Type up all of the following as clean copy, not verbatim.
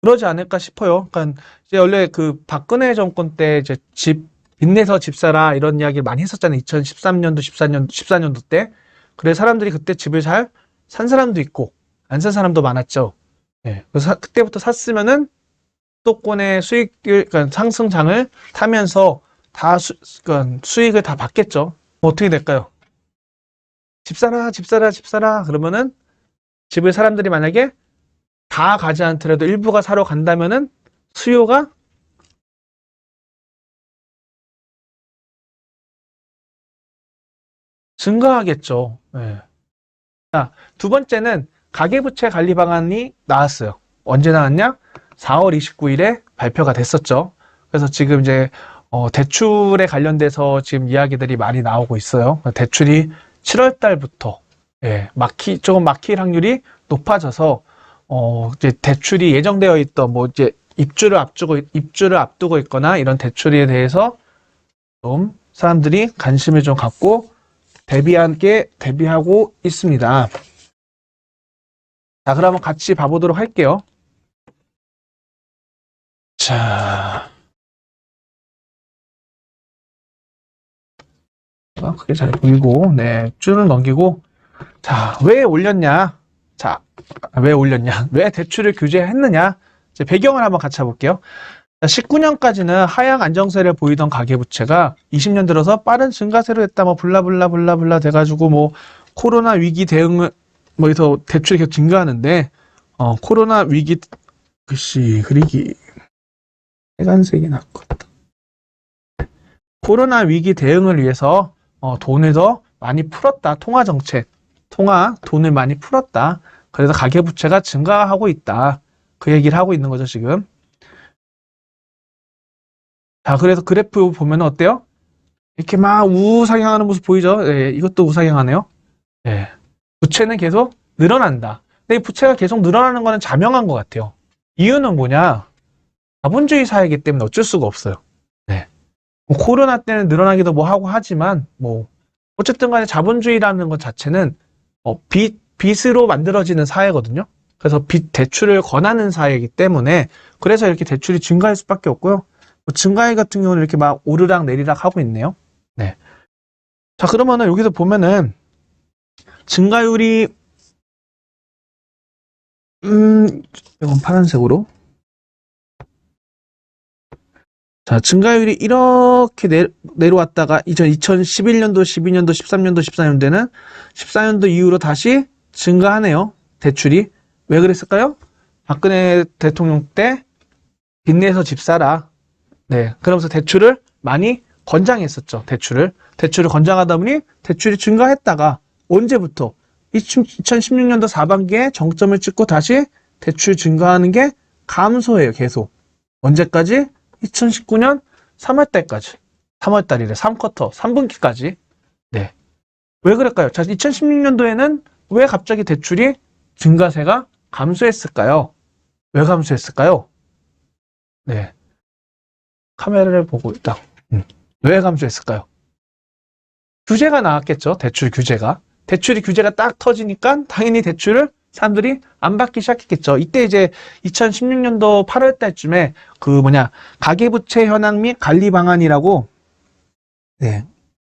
그러지 않을까 싶어요. 그러니까 이제 원래 그 박근혜 정권 때 이제 빚내서 집 사라 이런 이야기를 많이 했었잖아요. 2013년도, 14년도 때. 그래서 사람들이 그때 집을 잘 산 사람도 있고 안 산 사람도 많았죠. 예. 그래서 그때부터 샀으면은 수도권의 수익을 그러니까 상승장을 타면서 다 그러니까 수익을 다 받겠죠. 뭐 어떻게 될까요? 집 사라, 집 사라, 집 사라 그러면은 집을 사람들이 만약에 다 가지 않더라도 일부가 사러 간다면은 수요가 증가하겠죠. 예. 자, 두 번째는 가계부채 관리 방안이 나왔어요. 언제 나왔냐? 4월 29일에 발표가 됐었죠. 그래서 지금 이제 대출에 관련돼서 지금 이야기들이 많이 나오고 있어요. 대출이 7월 달부터 예, 조금 막힐 확률이 높아져서 이제 대출이 예정되어 있던 뭐 이제 입주를 앞두고 있거나 이런 대출에 대해서 좀 사람들이 관심을 좀 갖고 대비하고 있습니다. 자, 그러면 같이 봐보도록 할게요. 자, 그게 잘 보이고, 네, 줄을 넘기고, 자, 왜 올렸냐? 자, 왜 올렸냐? 왜 대출을 규제했느냐? 이제 배경을 한번 같이 해볼게요. 19년까지는 하향 안정세를 보이던 가계부채가 20년 들어서 빠른 증가세로 했다, 뭐, 블라블라 돼가지고, 뭐, 코로나 위기 대응을, 뭐, 해서 대출이 계속 증가하는데, 코로나 위기, 글씨, 그리기, 빨간색이 낫거든. 코로나 위기 대응을 위해서, 돈을 더 많이 풀었다. 돈을 많이 풀었다. 그래서 가계부채가 증가하고 있다. 그 얘기를 하고 있는 거죠, 지금. 자, 그래서 그래프 보면 어때요? 이렇게 막 우상향하는 모습 보이죠? 예, 이것도 우상향하네요. 예. 부채는 계속 늘어난다. 근데 이 부채가 계속 늘어나는 거는 자명한 것 같아요. 이유는 뭐냐? 자본주의 사회이기 때문에 어쩔 수가 없어요. 네. 뭐 코로나 때는 늘어나기도 뭐 하고 하지만, 뭐, 어쨌든 간에 자본주의라는 것 자체는, 빚으로 만들어지는 사회거든요. 그래서 대출을 권하는 사회이기 때문에, 그래서 이렇게 대출이 증가할 수밖에 없고요. 뭐 증가율 같은 경우는 이렇게 막 오르락 내리락 하고 있네요. 네. 자, 그러면은 여기서 보면은 증가율이 이건 파란색으로. 자, 증가율이 이렇게 내려왔다가 2011년도, 12년도, 13년도, 14년도에는 14년도 이후로 다시 증가하네요. 대출이. 왜 그랬을까요? 박근혜 대통령 때 빚내서 집 사라. 네. 그러면서 대출을 많이 권장했었죠. 대출을 권장하다 보니 대출이 증가했다가 언제부터? 2016년도 4반기에 정점을 찍고 다시 대출 증가하는 게 감소해요. 계속. 언제까지? 2019년 3월달까지. 3월달이래. 3쿼터, 3분기까지. 네. 왜 그럴까요? 자, 2016년도에는 왜 갑자기 대출이 증가세가 감소했을까요? 왜 감소했을까요? 네. 카메라를 보고 있다. 왜 감소했을까요? 규제가 나왔겠죠. 대출 규제가. 대출이 규제가 딱 터지니까 당연히 대출을 사람들이 안 받기 시작했겠죠. 이때 이제 2016년도 8월 달쯤에 가계부채 현황 및 관리 방안이라고, 네.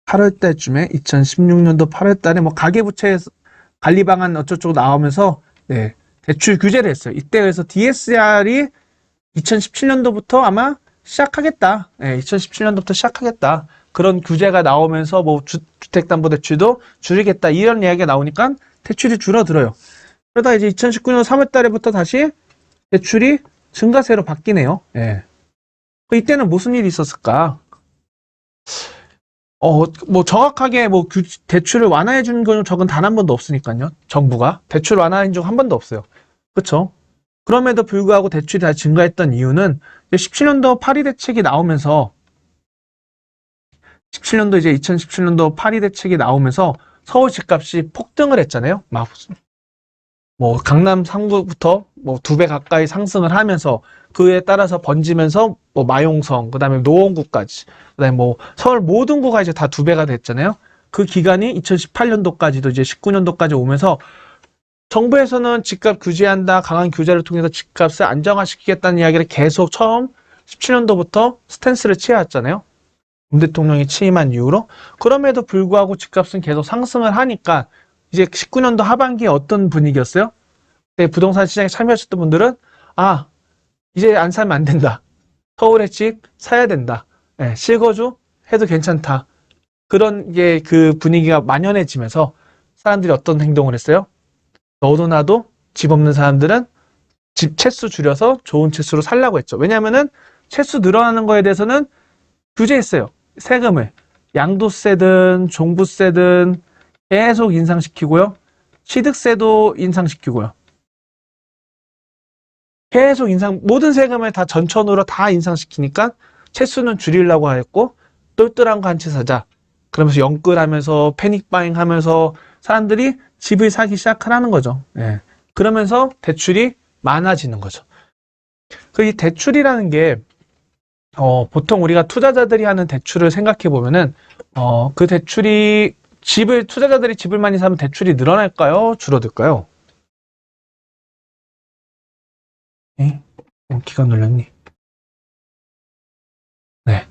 8월 달쯤에 2016년도 8월 달에 뭐 가계부채 관리 방안 어쩌고 나오면서, 네. 대출 규제를 했어요. 이때 그래서 DSR이 2017년도부터 아마 시작하겠다. 네, 2017년도부터 시작하겠다. 그런 규제가 나오면서 뭐 주택담보대출도 줄이겠다. 이런 이야기가 나오니까 대출이 줄어들어요. 그러다 이제 2019년 3월 달에부터 다시 대출이 증가세로 바뀌네요. 예. 이때는 무슨 일이 있었을까? 뭐 정확하게 뭐 대출을 완화해 준 건 적은 단 한 번도 없으니까요. 정부가 대출 완화한 적 한 번도 없어요. 그렇죠? 그럼에도 불구하고 대출이 다시 증가했던 이유는 17년도 파리 대책이 나오면서 2017년도 파리 대책이 나오면서 서울 집값이 폭등을 했잖아요. 막 뭐 강남 3구부터 뭐 2배 가까이 상승을 하면서 그에 따라서 번지면서 뭐 마용성, 그다음에 노원구까지, 그다음에 뭐 서울 모든 구가 이제 다 2배가 됐잖아요. 그 기간이 2018년도까지도 이제 19년도까지 오면서 정부에서는 집값 규제한다, 강한 규제를 통해서 집값을 안정화시키겠다는 이야기를 계속 처음 17년도부터 스탠스를 취해왔잖아요. 문 대통령이 취임한 이후로. 그럼에도 불구하고 집값은 계속 상승을 하니까 이제 19년도 하반기에 어떤 분위기였어요? 네, 부동산 시장에 참여하셨던 분들은 아, 이제 안 살면 안 된다. 서울에 집 사야 된다. 네, 실거주 해도 괜찮다. 그런 게 그 분위기가 만연해지면서 사람들이 어떤 행동을 했어요? 너도 나도 집 없는 사람들은 집 채수 줄여서 좋은 채수로 살라고 했죠. 왜냐하면은 채수 늘어나는 거에 대해서는 규제했어요. 세금을 양도세든 종부세든 계속 인상시키고요. 취득세도 인상시키고요. 계속 모든 세금을 다 전천후로 다 인상시키니까 채수는 줄이려고 했고 똘똘한 거 한 채 사자. 그러면서 영끌하면서 패닉바잉 하면서 사람들이 집을 사기 시작하는 거죠. 예. 그러면서 대출이 많아지는 거죠. 이 대출이라는 게 보통 우리가 투자자들이 하는 대출을 생각해 보면은 그 대출이 투자자들이 집을 많이 사면 대출이 늘어날까요? 줄어들까요? 에? 기가 눌렸니? 네.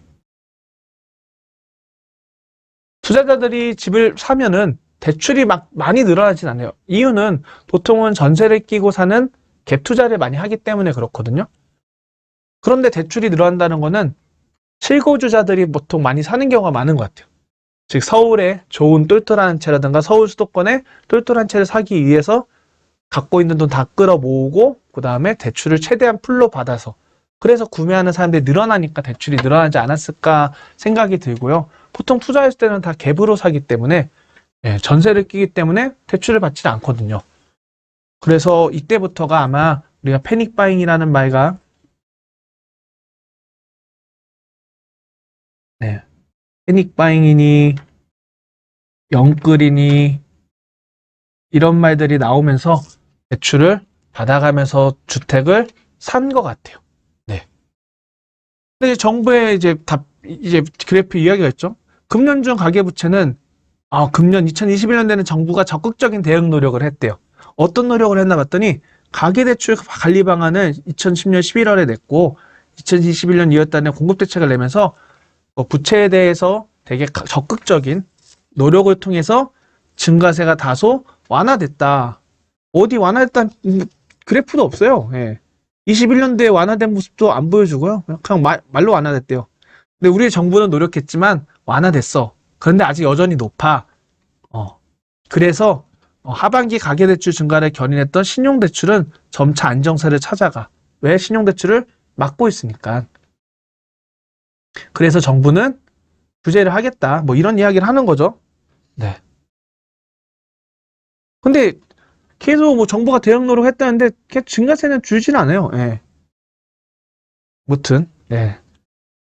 투자자들이 집을 사면은 대출이 막 많이 늘어나진 않아요. 이유는 보통은 전세를 끼고 사는 갭 투자를 많이 하기 때문에 그렇거든요. 그런데 대출이 늘어난다는 거는 실거주자들이 보통 많이 사는 경우가 많은 것 같아요. 즉 서울에 좋은 똘똘한 채라든가 서울 수도권에 똘똘한 채를 사기 위해서 갖고 있는 돈 다 끌어 모으고 그 다음에 대출을 최대한 풀로 받아서 그래서 구매하는 사람들이 늘어나니까 대출이 늘어나지 않았을까 생각이 들고요. 보통 투자했을 때는 다 갭으로 사기 때문에 전세를 끼기 때문에 대출을 받지는 않거든요. 그래서 이때부터가 아마 우리가 패닉바잉이라는 말과 패닉바잉이니 영끌이니 이런 말들이 나오면서 대출을 받아가면서 주택을 산 것 같아요. 네. 근데 정부의 이제 그래프 이야기가 있죠. 금년중 가계부채는 금년 2021년에는 정부가 적극적인 대응 노력을 했대요. 어떤 노력을 했나 봤더니 가계대출 관리 방안을 2010년 11월에 냈고 2021년 2월달에 공급대책을 내면서 부채에 대해서 되게 적극적인 노력을 통해서 증가세가 다소 완화됐다. 어디 완화됐다는 그래프도 없어요. 21년도에 완화된 모습도 안 보여주고요. 그냥 말로 완화됐대요. 근데 우리 정부는 노력했지만 완화됐어. 그런데 아직 여전히 높아. 그래서 하반기 가계대출 증가를 견인했던 신용대출은 점차 안정세를 찾아가. 왜? 신용대출을 막고 있으니까. 그래서 정부는 규제를 하겠다. 뭐 이런 이야기를 하는 거죠. 네. 근데 계속 뭐 정부가 대응 노력했다는데 증가세는 줄진 않아요. 예. 무튼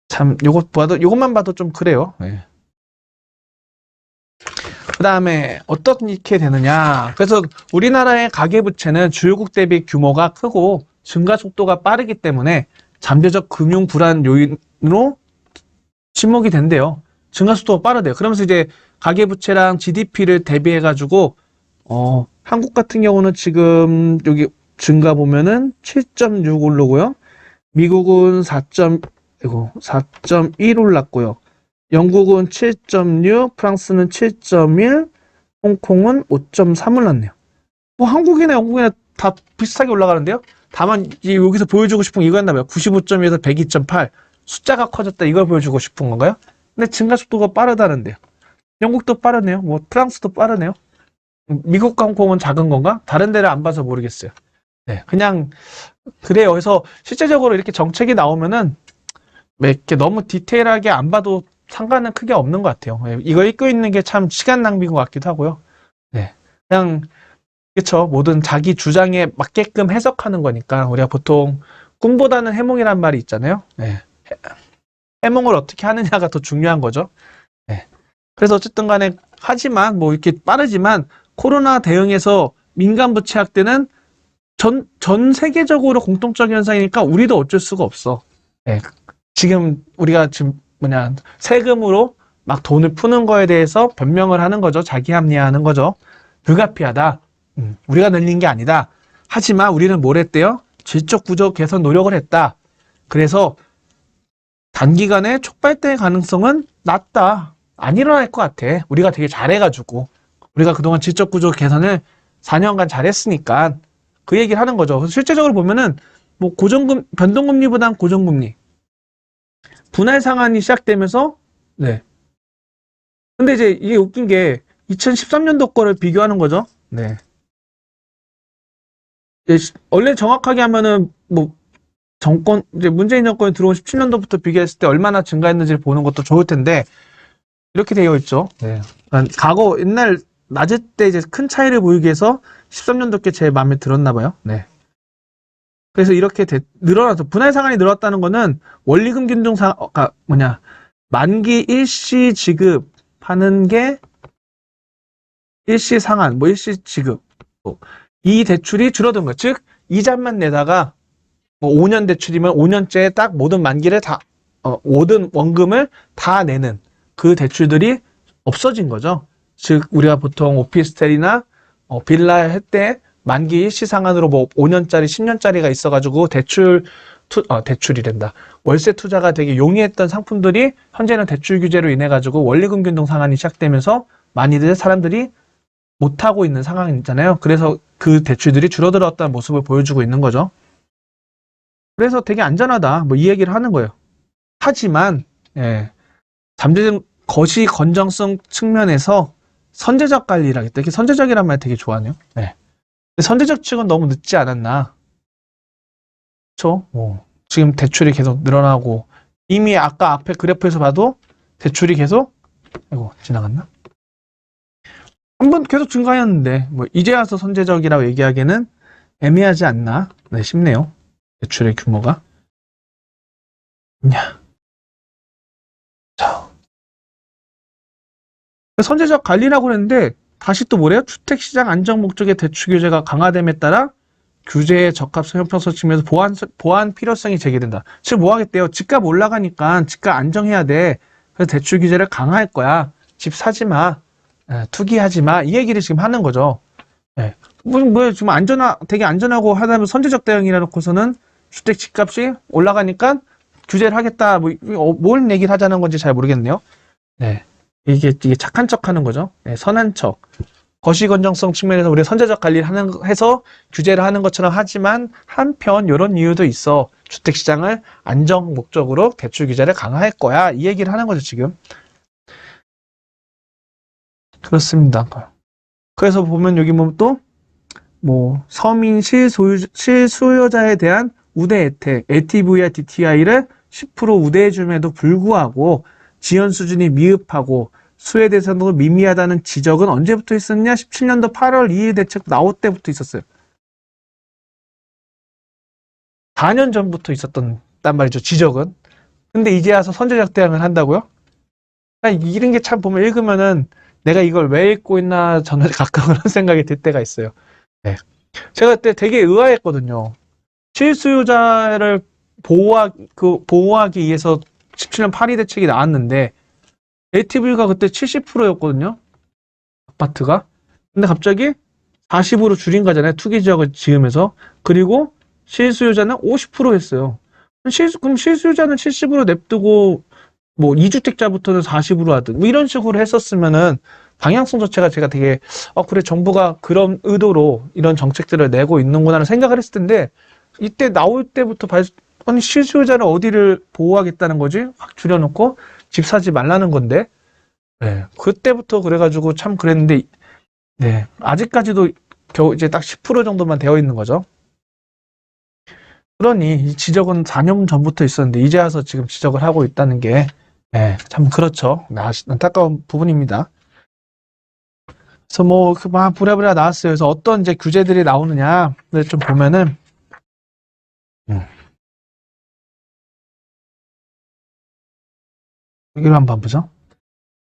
참 요것만 봐도 좀 그래요. 그 다음에 어떻게 되느냐. 그래서 우리나라의 가계부채는 주요국 대비 규모가 크고 증가 속도가 빠르기 때문에 잠재적 금융 불안 요인으로 지목이 된대요. 증가 속도가 빠르대요. 그러면서 이제 가계부채랑 GDP를 대비해가지고 한국 같은 경우는 지금 여기 증가 보면은 7.6 오르고요. 미국은 4.1 올랐고요. 영국은 7.6, 프랑스는 7.1, 홍콩은 5.3 올랐네요. 뭐 한국이나 영국이나 다 비슷하게 올라가는데요. 다만 여기서 보여주고 싶은 건 이거였나 봐요. 95.2에서 102.8 숫자가 커졌다 이걸 보여주고 싶은 건가요? 근데 증가 속도가 빠르다는데요. 영국도 빠르네요. 뭐 프랑스도 빠르네요. 미국과 홍콩은 작은 건가? 다른 데를 안 봐서 모르겠어요. 그냥 그래요. 그래서 실제적으로 이렇게 정책이 나오면은 이렇게 너무 디테일하게 안 봐도 상관은 크게 없는 것 같아요. 이거 읽고 있는 게 참 시간 낭비인 것 같기도 하고요. 그냥 그쵸. 모든 자기 주장에 맞게끔 해석하는 거니까 우리가 보통 꿈보다는 해몽이란 말이 있잖아요. 해몽을 어떻게 하느냐가 더 중요한 거죠. 그래서 어쨌든 간에 하지만 뭐 이렇게 빠르지만 코로나 대응에서 민간 부채 확대는 전 세계적으로 공통적 현상이니까 우리도 어쩔 수가 없어. 지금 우리가 세금으로 막 돈을 푸는 거에 대해서 변명을 하는 거죠. 자기 합리화하는 거죠. 불가피하다. 우리가 늘린 게 아니다. 하지만 우리는 뭘 했대요? 질적 구조 개선 노력을 했다. 그래서 단기간에 촉발될 가능성은 낮다. 안 일어날 것 같아. 우리가 되게 잘해가지고. 우리가 그동안 질적 구조 개선을 4년간 잘했으니까 그 얘기를 하는 거죠. 그래서 실제적으로 보면은 뭐 고정금, 변동금리보단 고정금리. 분할 상한이 시작되면서, 네. 근데 이제 이게 웃긴 게 2013년도 거를 비교하는 거죠. 네. 원래 정확하게 하면은 뭐 정권, 이제 문재인 정권이 들어온 17년도부터 비교했을 때 얼마나 증가했는지를 보는 것도 좋을 텐데, 이렇게 되어 있죠. 네. 그러니까 과거, 옛날, 낮을 때 이제 큰 차이를 보이기 위해서 13년도 게 제일 마음에 들었나 봐요. 네. 그래서 이렇게 늘어나서, 분할 상한이 늘었다는 거는 원리금 균등 만기 일시 지급하는 게 일시 상한, 뭐 일시 지급. 이 대출이 줄어든 거. 즉, 이자만 내다가 뭐 5년 대출이면 5년째에 딱 모든 만기를 모든 원금을 다 내는 그 대출들이 없어진 거죠. 즉, 우리가 보통 오피스텔이나 빌라 할 때 만기 일시상한으로 뭐 5년짜리, 10년짜리가 있어가지고 대출이된다. 월세 투자가 되게 용이했던 상품들이 현재는 대출 규제로 인해가지고 원리금 균등 상한이 시작되면서 많이들 사람들이 못하고 있는 상황이잖아요. 그래서 그 대출들이 줄어들었다는 모습을 보여주고 있는 거죠. 그래서 되게 안전하다. 뭐 이 얘기를 하는 거예요. 하지만 잠재적 거시 건정성 측면에서 선제적 관리라겠다. 이렇게 선제적이란 말 되게 좋아하네요. 네. 선제적 측은 너무 늦지 않았나. 그렇죠? 지금 대출이 계속 늘어나고 이미 아까 앞에 그래프에서 봐도 대출이 계속 지나갔나? 한번 계속 증가했는데 뭐 이제 와서 선제적이라고 얘기하기에는 애매하지 않나 싶네요. 대출의 규모가. 자, 선제적 관리라고 했는데 다시 또 뭐래요? 주택시장 안정 목적의 대출 규제가 강화됨에 따라 규제의 적합성 형평성 측면에서 보완 필요성이 제기된다. 즉 뭐 하겠대요? 집값 올라가니까 집값 안정해야 돼. 그래서 대출 규제를 강화할 거야. 집 사지 마. 투기하지 마. 이 얘기를 지금 하는 거죠. 뭐 지금 되게 안전하고 하다면 선제적 대응이라 놓고서는 주택 집값이 올라가니까 규제를 하겠다. 뭘 얘기를 하자는 건지 잘 모르겠네요. 네. 이게 착한 척 하는 거죠. 선한 척. 거시 건정성 측면에서 우리가 선제적 관리를 해서 규제를 하는 것처럼 하지만 한편 이런 이유도 있어. 주택시장을 안정 목적으로 대출 규제를 강화할 거야. 이 얘기를 하는 거죠, 지금. 그렇습니다. 그래서 보면 여기 보면 또 서민 실수요자에 대한 우대 혜택, LTV와 DTI를 10% 우대해줌에도 불구하고 지연 수준이 미흡하고 수혜 대상도 미미하다는 지적은 언제부터 있었냐? 17년도 8월 2일 대책 나올 때부터 있었어요. 4년 전부터 있었단 말이죠, 지적은. 근데 이제 와서 선제적 대응을 한다고요? 이런 게 참 보면 읽으면은 내가 이걸 왜 읽고 있나 저는 가끔 그런 생각이 들 때가 있어요. 네. 제가 그때 되게 의아했거든요. 실수요자를 보호하기 위해서 17년 8일 대책이 나왔는데 LTV가 그때 70%였거든요. 아파트가. 근데 갑자기 40으로 줄인 거잖아요. 투기 지역을 지으면서. 그리고 실수요자는 50% 했어요. 그럼 실수요자는 70으로 냅두고 뭐 2주택자부터는 40으로 하든 뭐 이런 식으로 했었으면은 방향성 자체가 제가 되게 그래 정부가 그런 의도로 이런 정책들을 내고 있는구나라는 생각을 했을 텐데 이때 나올 때부터 아니 실수요자를 어디를 보호하겠다는 거지? 확 줄여놓고 집 사지 말라는 건데 그때부터 그래가지고 참 그랬는데 아직까지도 겨우 이제 딱 10% 정도만 되어 있는 거죠. 그러니 이 지적은 4년 전부터 있었는데 이제 와서 지금 지적을 하고 있다는 게 참 그렇죠. 안타까운 부분입니다. 그래서 막 부랴부랴 나왔어요. 그래서 어떤 이제 규제들이 나오느냐를 좀 보면은 여기로 한번 보죠.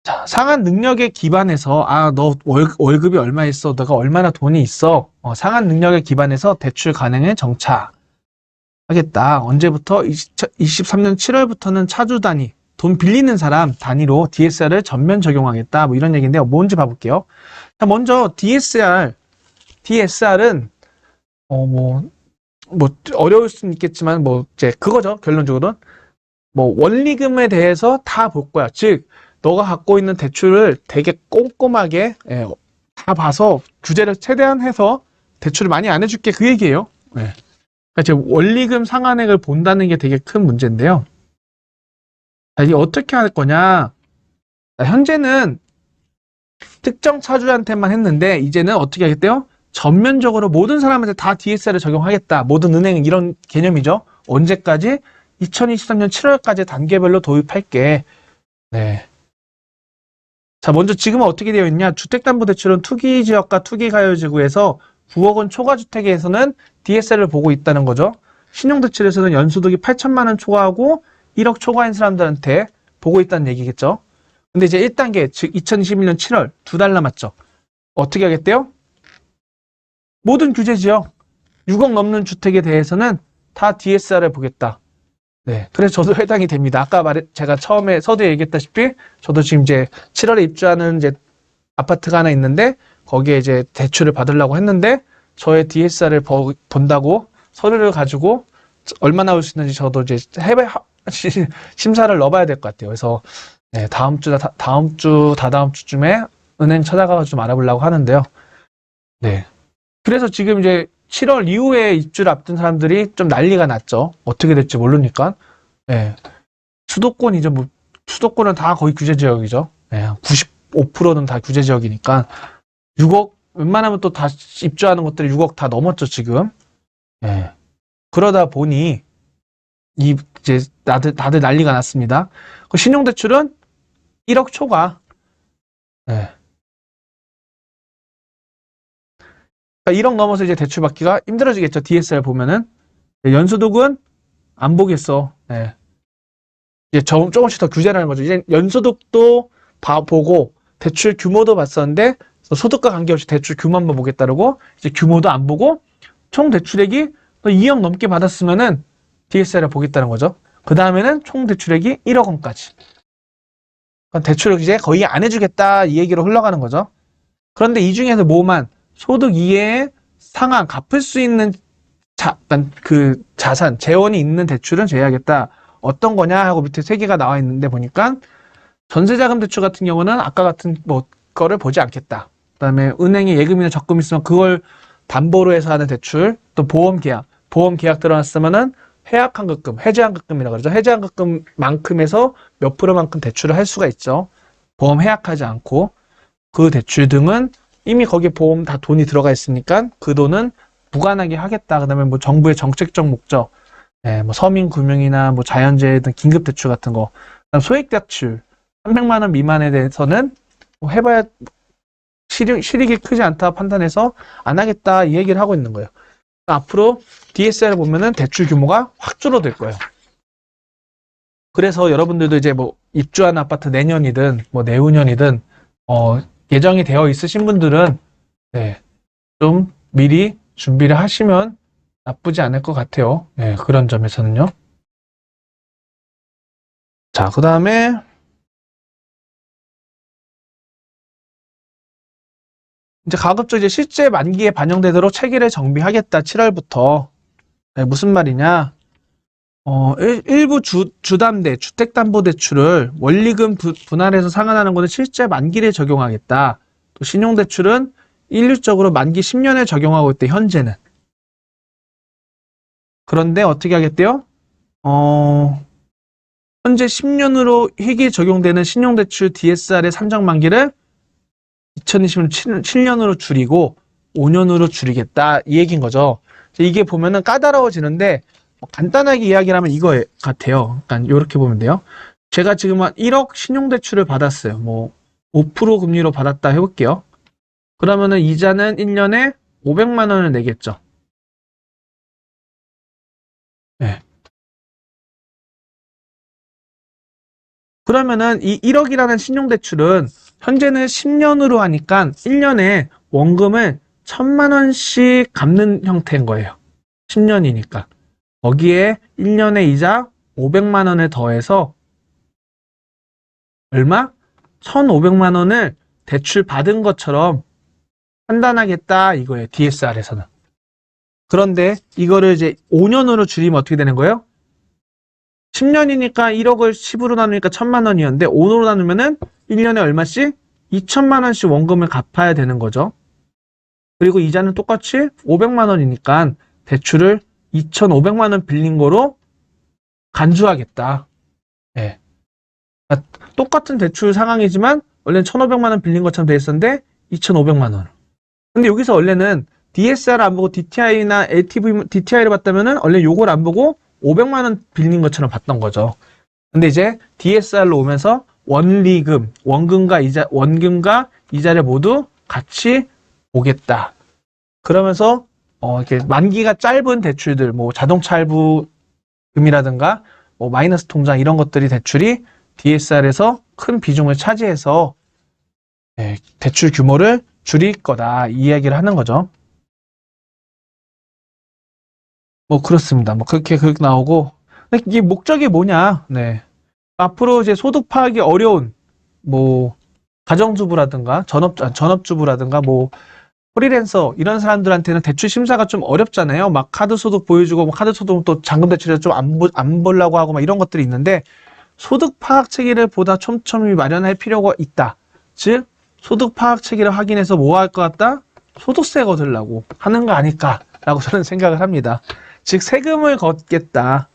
자, 상한 능력에 기반해서 너 월급이 얼마 있어? 너가 얼마나 돈이 있어? 상한 능력에 기반해서 대출 가능에 정착하겠다. 언제부터? 23년 7월부터는 차주 단위, 돈 빌리는 사람 단위로 DSR을 전면 적용하겠다. 뭐 이런 얘기인데요. 뭔지 봐볼게요. 자, 먼저 DSR DSR은 뭐 어려울 수는 있겠지만 뭐 이제 그거죠. 결론적으로는 뭐 원리금에 대해서 다 볼 거야. 즉 너가 갖고 있는 대출을 되게 꼼꼼하게 다 봐서 규제를 최대한 해서 대출을 많이 안 해줄게 그 얘기예요. 예. 그러니까 이제 원리금 상환액을 본다는 게 되게 큰 문제인데요. 자, 이게 어떻게 할 거냐? 자, 현재는 특정 차주한테만 했는데 이제는 어떻게 하겠대요? 전면적으로 모든 사람한테 다 DSR을 적용하겠다. 모든 은행은 이런 개념이죠. 언제까지? 2023년 7월까지 단계별로 도입할게. 네. 자, 먼저 지금은 어떻게 되어 있냐? 주택담보대출은 투기지역과 투기가요지구에서 9억 원 초과주택에서는 DSR을 보고 있다는 거죠. 신용대출에서는 연소득이 8천만 원 초과하고 1억 초과인 사람들한테 보고 있다는 얘기겠죠. 근데 이제 1단계, 즉 2021년 7월 2달 남았죠. 어떻게 하겠대요? 모든 규제지역 6억 넘는 주택에 대해서는 다 DSR을 보겠다. 네, 그래서 저도 해당이 됩니다. 아까 제가 처음에 서두에 얘기했다시피 저도 지금 이제 7월에 입주하는 이제 아파트가 하나 있는데 거기에 이제 대출을 받으려고 했는데 저의 DSR을 본다고 서류를 가지고 얼마 나올 수 있는지 저도 이제 심사를 넣어봐야 될 것 같아요. 그래서 네, 다다음 주쯤에 은행 찾아가서 좀 알아보려고 하는데요. 네. 그래서 지금 이제 7월 이후에 입주를 앞둔 사람들이 좀 난리가 났죠. 어떻게 될지 모르니까. 네. 수도권이죠. 뭐, 수도권은 다 거의 규제지역이죠. 네. 95%는 다 규제지역이니까. 6억, 웬만하면 또 다 입주하는 것들이 6억 다 넘었죠, 지금. 네. 그러다 보니, 이제 다들 난리가 났습니다. 그 신용대출은 1억 초과. 네. 1억 넘어서 이제 대출 받기가 힘들어지겠죠. DSR 보면은. 연소득은 안 보겠어. 네. 이제 조금씩 더 규제라는 거죠. 이제 연소득도 보고 대출 규모도 봤었는데 소득과 관계없이 대출 규모만 보겠다고 이제 규모도 안 보고 총 대출액이 2억 넘게 받았으면은 DSR을 보겠다는 거죠. 그 다음에는 총 대출액이 1억 원까지. 대출을 이제 거의 안 해주겠다 이 얘기로 흘러가는 거죠. 그런데 이 중에서 뭐만 소득 이외의 상환 갚을 수 있는 그 자산 재원이 있는 대출은 제외하겠다. 어떤 거냐 하고 밑에 3개가 나와 있는데 보니까 전세자금 대출 같은 경우는 아까 같은 뭐 거를 보지 않겠다. 그다음에 은행에 예금이나 적금 있으면 그걸 담보로 해서 하는 대출, 또 보험 계약 들어놨으면은 해약환급금, 해제환급금이라고 그러죠. 해제환급금만큼에서 몇 프로만큼 대출을 할 수가 있죠. 보험 해약하지 않고 그 대출 등은 이미 거기에 보험 다 돈이 들어가 있으니까 그 돈은 무관하게 하겠다. 그다음에 뭐 정부의 정책적 목적, 뭐 서민금융이나 뭐 자연재해 등 긴급대출 같은 거, 그다음 소액대출 300만 원 미만에 대해서는 뭐 해봐야 실익이 크지 않다 판단해서 안 하겠다 이 얘기를 하고 있는 거예요. 앞으로 DSR을 보면은 대출 규모가 확 줄어들 거예요. 그래서 여러분들도 이제 뭐 입주한 아파트 내년이든 뭐 내후년이든 예정이 되어 있으신 분들은 네, 좀 미리 준비를 하시면 나쁘지 않을 것 같아요. 네, 그런 점에서는요. 자, 그 다음에 이제 가급적 이제 실제 만기에 반영되도록 체계를 정비하겠다. 7월부터. 네, 무슨 말이냐? 일부 주담대, 주택담보대출을 원리금 분할해서 상환하는 것은 실제 만기를 적용하겠다. 또 신용대출은 일률적으로 만기 10년에 적용하고 있대, 현재는. 그런데 어떻게 하겠대요? 현재 10년으로 희귀 적용되는 신용대출 DSR의 산정 만기를 2020년 7년으로 줄이고 5년으로 줄이겠다 이 얘기인 거죠. 이게 보면은 까다로워지는데 간단하게 이야기를 하면 이거 같아요. 그러니까 이렇게 보면 돼요. 제가 지금 한 1억 신용대출을 받았어요. 뭐 5% 금리로 받았다 해볼게요. 그러면은 이자는 1년에 500만 원을 내겠죠. 네. 그러면은 이 1억이라는 신용대출은 현재는 10년으로 하니까 1년에 원금을 1000만 원씩 갚는 형태인 거예요. 10년이니까. 거기에 1년에 이자 500만 원을 더해서 얼마? 1,500만 원을 대출 받은 것처럼 판단하겠다 이거예요. DSR에서는. 그런데 이거를 이제 5년으로 줄이면 어떻게 되는 거예요? 10년이니까 1억을 10으로 나누니까 1,000만 원이었는데 5년으로 나누면은 1년에 얼마씩? 2천만 원씩 원금을 갚아야 되는 거죠. 그리고 이자는 똑같이 500만 원이니까 대출을 2,500만 원 빌린 거로 간주하겠다. 예. 그러니까 똑같은 대출 상황이지만 원래는 1,500만 원 빌린 것처럼 돼 있었는데 2,500만 원. 근데 여기서 원래는 DSR 안 보고 DTI나 LTV, DTI를 봤다면은 원래 요걸 안 보고 500만 원 빌린 것처럼 봤던 거죠. 근데 이제 DSR로 오면서 원리금, 원금과 이자를 모두 같이 보겠다. 그러면서 이렇게 만기가 짧은 대출들, 뭐 자동차 할부금이라든가 뭐 마이너스 통장 이런 것들이 대출이 DSR에서 큰 비중을 차지해서 대출 규모를 줄일 거다 이 이야기를 하는 거죠. 뭐 그렇습니다. 뭐 그렇게 나오고 근데 이게 목적이 뭐냐? 네. 앞으로 이제 소득 파악이 어려운 뭐 가정주부라든가 전업주부라든가 뭐 프리랜서 이런 사람들한테는 대출 심사가 좀 어렵잖아요. 막 카드 소득 보여주고 뭐 카드 소득 또 잔금 대출에 좀 안 보려고 하고 막 이런 것들이 있는데 소득 파악 체계를 보다 촘촘히 마련할 필요가 있다. 즉 소득 파악 체계를 확인해서 뭐 할 것 같다? 소득세 거두려고 하는 거 아닐까라고 저는 생각을 합니다. 즉 세금을 걷겠다.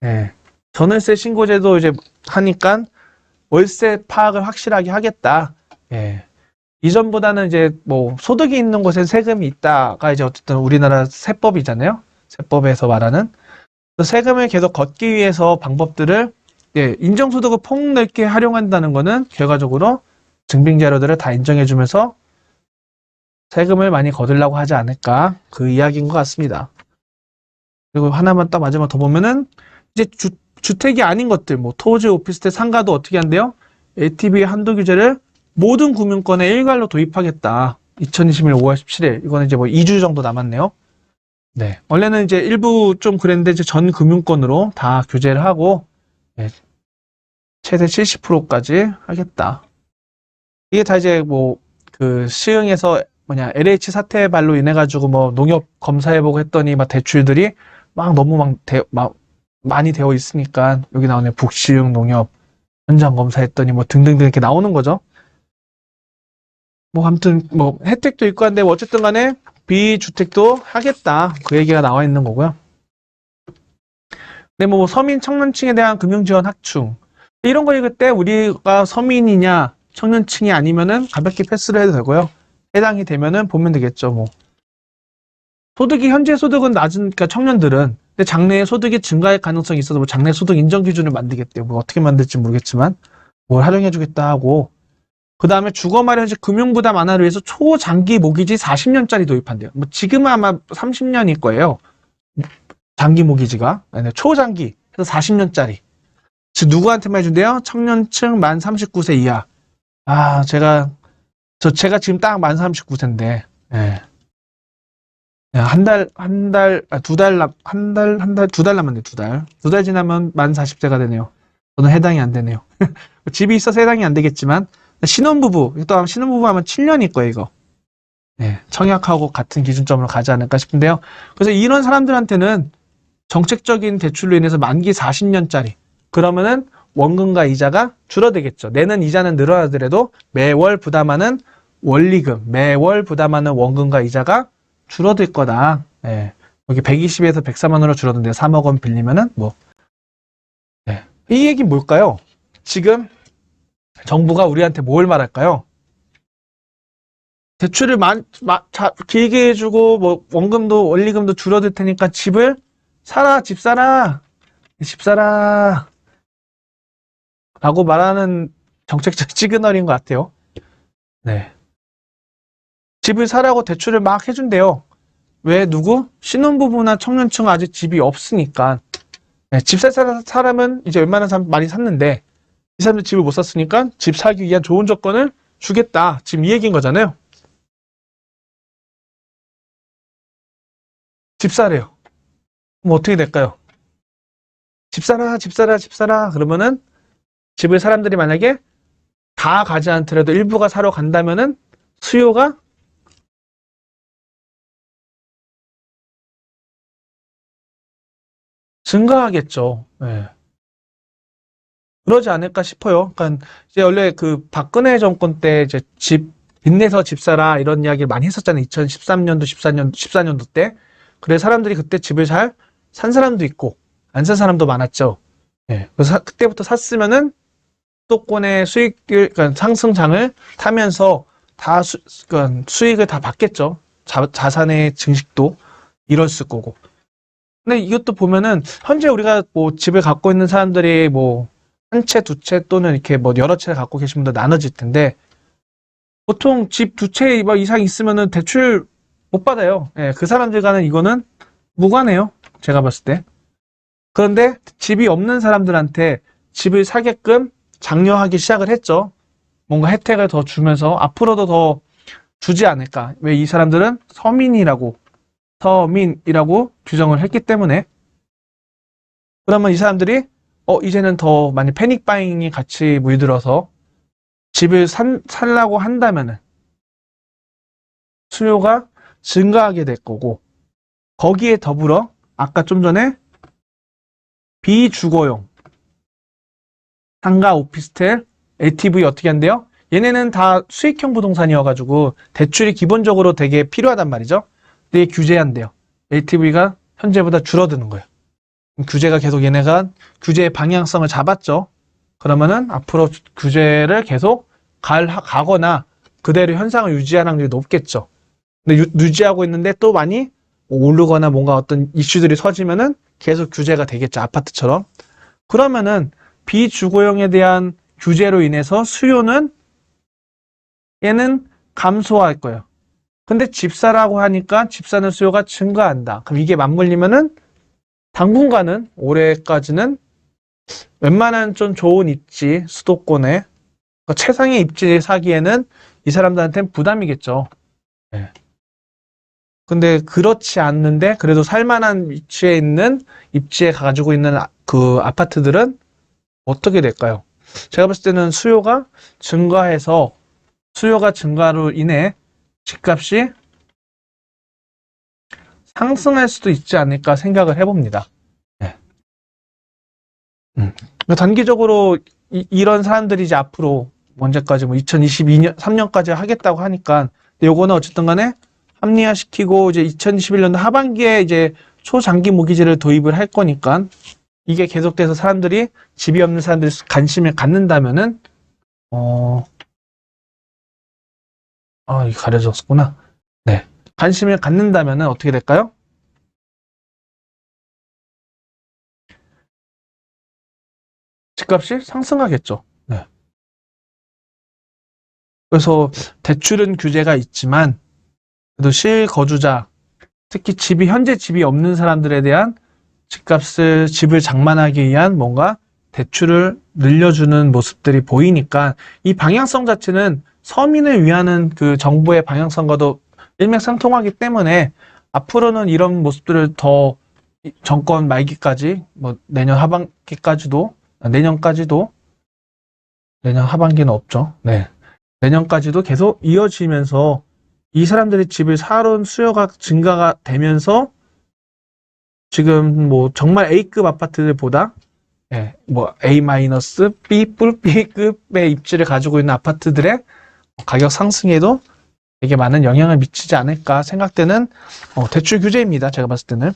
예. 전월세 신고제도 이제 하니까 월세 파악을 확실하게 하겠다. 예. 이전보다는 이제 뭐 소득이 있는 곳에 세금이 있다가 이제 어쨌든 우리나라 세법이잖아요. 세법에서 말하는 세금을 계속 걷기 위해서 방법들을 인정소득을 폭넓게 활용한다는 거는 결과적으로 증빙 자료들을 다 인정해주면서 세금을 많이 거두려고 하지 않을까 그 이야기인 것 같습니다. 그리고 하나만 딱 마지막 더 보면은 이제 주택이 아닌 것들 뭐 토지, 오피스텔, 상가도 어떻게 한대요? LTV 한도 규제를 모든 금융권에 일괄로 도입하겠다. 2021년 5월 17일 이거는 이제 뭐 2주 정도 남았네요. 네, 원래는 이제 일부 좀 그랬는데 이제 전 금융권으로 다 규제를 하고 최대 70%까지 하겠다. 이게 다 이제 뭐 그 시흥에서 LH 사태발로 인해 가지고 뭐 농협 검사해보고 했더니 막 대출들이 막 너무 막 많이 되어 있으니까 여기 나오네 북시흥 농협 현장 검사했더니 뭐 등등등 이렇게 나오는 거죠. 뭐 아무튼 뭐 혜택도 있고 한데 뭐 어쨌든 간에 비주택도 하겠다 그 얘기가 나와 있는 거고요. 근데 뭐 서민 청년층에 대한 금융지원 확충 이런 거 읽을 때 우리가 서민이냐 청년층이 아니면은 가볍게 패스를 해도 되고요. 해당이 되면은 보면 되겠죠. 뭐 소득이 현재 소득은 낮은 그러니까 청년들은 근데 장래에 소득이 증가할 가능성이 있어서 뭐 장래 소득 인정 기준을 만들겠대요. 뭐 어떻게 만들지 모르겠지만 뭘 활용해주겠다 하고 그 다음에 주거 마련식 금융부담 완화를 위해서 초장기 모기지 40년짜리 도입한대요. 뭐 지금은 아마 30년일 거예요. 장기 모기지가 아니, 초장기 그래서 40년짜리. 즉 누구한테만 해준대요? 청년층 만 39세 이하. 아 제가 지금 딱 만 39세인데 두 달 남았네, 두 달. 두 달 지나면 만 40세가 되네요. 저는 해당이 안 되네요. 집이 있어서 해당이 안 되겠지만, 신혼부부, 또 신혼부부 하면 7년일 거예요, 이거. 청약하고 같은 기준점으로 가지 않을까 싶은데요. 그래서 이런 사람들한테는 정책적인 대출로 인해서 만기 40년짜리. 그러면은 원금과 이자가 줄어들겠죠. 내는 이자는 늘어나더라도 매월 부담하는 원리금, 매월 부담하는 원금과 이자가 줄어들 거다. 여기 120에서 104만 원으로 줄었는데 3억 원 빌리면은 뭐. 이 얘기는 뭘까요? 지금 정부가 우리한테 뭘 말할까요? 대출을 길게 해주고 뭐 원금도 원리금도 줄어들 테니까 집을 사라, 집 사라, 집 사라 라고 말하는 정책적 시그널인 것 같아요. 네. 집을 사라고 대출을 막 해준대요. 왜 누구? 신혼부부나 청년층은 아직 집이 없으니까. 집 살 사람은 이제 웬만한 사람 많이 샀는데 이 사람들 집을 못 샀으니까 집 사기 위한 좋은 조건을 주겠다. 지금 이 얘기인 거잖아요. 집 사래요. 그럼 어떻게 될까요? 집 사라, 집 사라, 집 사라. 그러면은 집을 사람들이 만약에 다 가지 않더라도 일부가 사러 간다면은 수요가 증가하겠죠. 예. 그러지 않을까 싶어요. 그러니까 이제 원래 그 박근혜 정권 때 이제 빚내서 집 사라 이런 이야기를 많이 했었잖아요. 2013년도, 14년도 때. 그래서 사람들이 그때 집을 잘 산 사람도 있고 안 산 사람도 많았죠. 예. 그래서 그때부터 샀으면은 수도권의 수익을 그러니까 상승장을 타면서 다 그러니까 수익을 다 받겠죠. 자산의 증식도 이뤘을 거고. 근데 이것도 보면은 현재 우리가 뭐 집을 갖고 있는 사람들이 뭐 한 채, 두 채 또는 이렇게 뭐 여러 채를 갖고 계신 분들 나눠질 텐데 보통 집 두 채 이상 있으면은 대출 못 받아요. 예, 그 사람들과는 이거는 무관해요. 제가 봤을 때. 그런데 집이 없는 사람들한테 집을 사게끔 장려하기 시작을 했죠. 뭔가 혜택을 더 주면서 앞으로도 더 주지 않을까. 왜 이 사람들은 서민이라고 규정을 했기 때문에. 그러면 이 사람들이 이제는 더 많이 패닉 바잉이 같이 물들어서 집을 살라고 한다면은 수요가 증가하게 될 거고 거기에 더불어 아까 좀 전에 비주거용 상가, 오피스텔, LTV 어떻게 한대요? 얘네는 다 수익형 부동산이어가지고 대출이 기본적으로 되게 필요하단 말이죠. 근데 규제한대요. LTV가 현재보다 줄어드는 거예요. 규제가 계속 얘네가 규제의 방향성을 잡았죠. 그러면은 앞으로 규제를 계속 가거나 그대로 현상을 유지하는 확률이 높겠죠. 근데 유지하고 있는데 또 많이 오르거나 뭔가 어떤 이슈들이 터지면은 계속 규제가 되겠죠. 아파트처럼. 그러면은 비주거용에 대한 규제로 인해서 수요는 얘는 감소할 거예요. 근데 집사라고 하니까 집사는 수요가 증가한다. 그럼 이게 맞물리면은 당분간은 올해까지는 웬만한 좀 좋은 입지 수도권에 그러니까 최상의 입지 사기에는 이 사람들한테는 부담이겠죠. 네. 근데 그렇지 않는데 그래도 살만한 위치에 있는 입지에 가지고 있는 그 아파트들은 어떻게 될까요? 제가 봤을 때는 수요가 증가로 인해 집값이 상승할 수도 있지 않을까 생각을 해봅니다. 네. 단기적으로 이런 사람들이 이제 앞으로 언제까지 뭐 2022년 3년까지 하겠다고 하니까 요거는 어쨌든 간에 합리화시키고 이제 2021년도 하반기에 이제 초장기 모기지를 도입을 할 거니까 이게 계속돼서 사람들이 집이 없는 사람들이 관심을 갖는다면은 이게 가려졌구나. 네. 관심을 갖는다면은 어떻게 될까요? 집값이 상승하겠죠. 네. 그래서 대출은 규제가 있지만 그래도 실거주자, 특히 현재 집이 없는 사람들에 대한 집을 장만하기 위한 뭔가 대출을 늘려주는 모습들이 보이니까 이 방향성 자체는 서민을 위하는 그 정부의 방향성과도 일맥상통하기 때문에 앞으로는 이런 모습들을 더 정권 말기까지 뭐 내년 하반기까지도 내년 하반기는 없죠. 네. 내년까지도 계속 이어지면서 이 사람들이 집을 사러 온 수요가 증가가 되면서 지금 뭐 정말 A급 아파트들보다 뭐 A-, B급의 입지를 가지고 있는 아파트들의 가격 상승에도 되게 많은 영향을 미치지 않을까 생각되는 대출 규제입니다. 제가 봤을 때는.